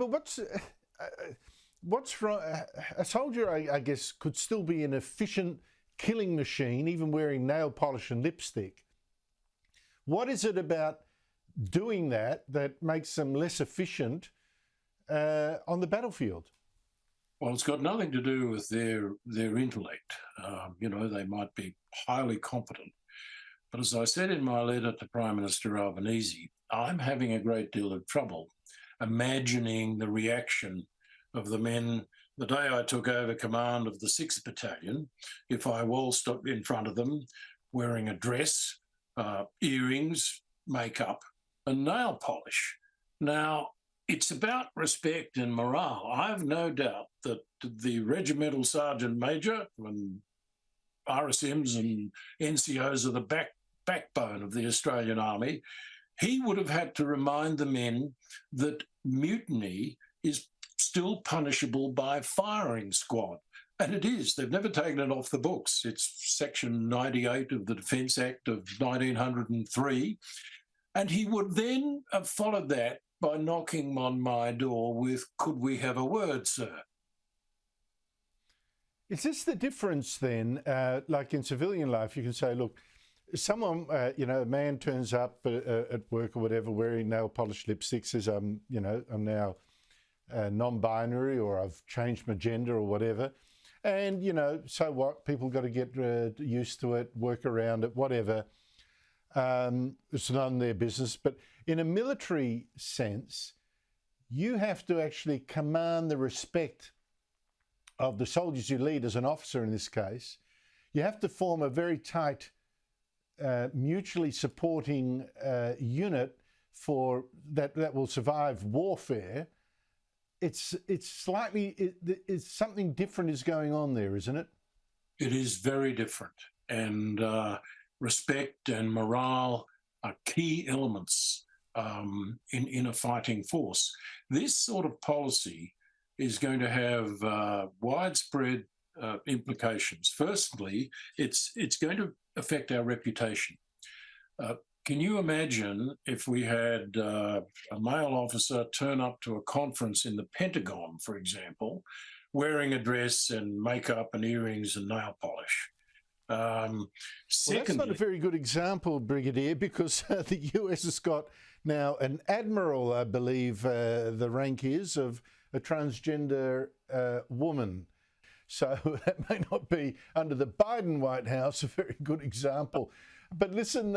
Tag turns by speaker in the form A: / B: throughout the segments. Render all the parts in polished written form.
A: But what's wrong? A soldier, I guess, could still be an efficient killing machine, even wearing nail polish and lipstick. What is it about doing that makes them less efficient on the battlefield?
B: Well, it's got nothing to do with their intellect. They might be highly competent. But as I said in my letter to Prime Minister Albanese, I'm having a great deal of trouble imagining the reaction of the men the day I took over command of the Sixth Battalion, if I waltzed up in front of them wearing a dress, earrings, makeup and nail polish. Now, it's about respect and morale. I have no doubt that the regimental sergeant major and RSMs and NCOs are the backbone of the Australian Army. He would have had to remind the men that mutiny is still punishable by firing squad. And it is. They've never taken it off the books. It's Section 98 of the Defence Act of 1903. And he would then have followed that by knocking on my door with, "Could we have a word, sir?"
A: Is this the difference then? Like in civilian life, you can say, look, someone, a man turns up at work or whatever wearing nail polish lipstick, says, I'm now non-binary, or I've changed my gender or whatever. And, so what? People got to get used to it, work around it, whatever. It's none of their business. But in a military sense, you have to actually command the respect of the soldiers you lead as an officer in this case. You have to form a very tight, mutually supporting unit for that will survive warfare. It's something different is going on there, isn't it?
B: It is very different. And respect and morale are key elements in a fighting force. This sort of policy is going to have widespread implications. Firstly, it's going to affect our reputation. Can you imagine if we had a male officer turn up to a conference in the Pentagon, for example, wearing a dress and makeup and earrings and nail polish?
A: Well, that's not a very good example, Brigadier, because the US has got now an admiral, I believe the rank is, of a transgender woman. So that may not be, under the Biden White House, a very good example. But listen,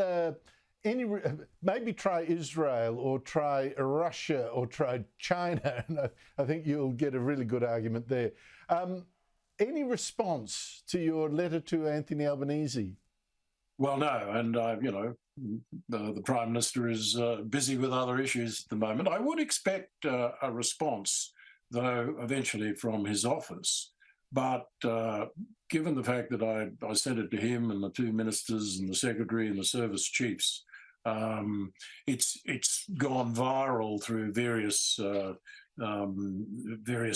A: maybe try Israel or try Russia or try China, and I think you'll get a really good argument there. Any response to your letter to Anthony Albanese?
B: Well, no, and the Prime Minister is busy with other issues at the moment. I would expect a response, though, eventually from his office. But given the fact that I sent it to him and the two ministers and the secretary and the service chiefs, it's gone viral through various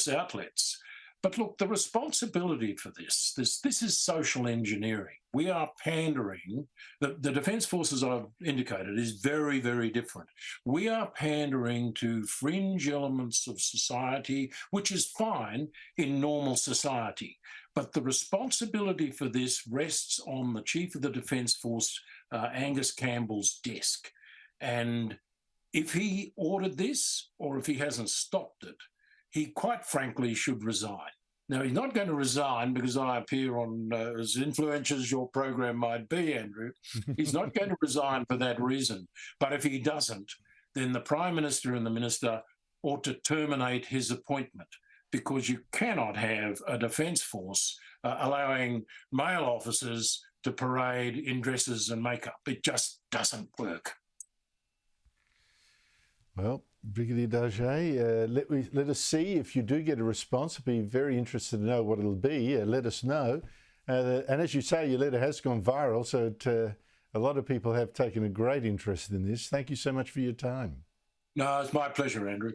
B: outlets. But look, the responsibility for this is social engineering. We are pandering. The Defence Forces I've indicated is very, very different. We are pandering to fringe elements of society, which is fine in normal society. But the responsibility for this rests on the Chief of the Defence Force, Angus Campbell's desk. And if he ordered this, or if he hasn't stopped it, he quite frankly should resign. Now, he's not going to resign because I appear on, as influential as your program might be, Andrew, he's not going to resign for that reason. But if he doesn't, then the Prime Minister and the Minister ought to terminate his appointment, because you cannot have a Defence Force allowing male officers to parade in dresses and makeup. It just doesn't work.
A: Well, Brigadier D'Hage, let us see if you do get a response. I'd be very interested to know what it'll be. Let us know. And as you say, your letter has gone viral, so a lot of people have taken a great interest in this. Thank you so much for your time.
B: No, it's my pleasure, Andrew.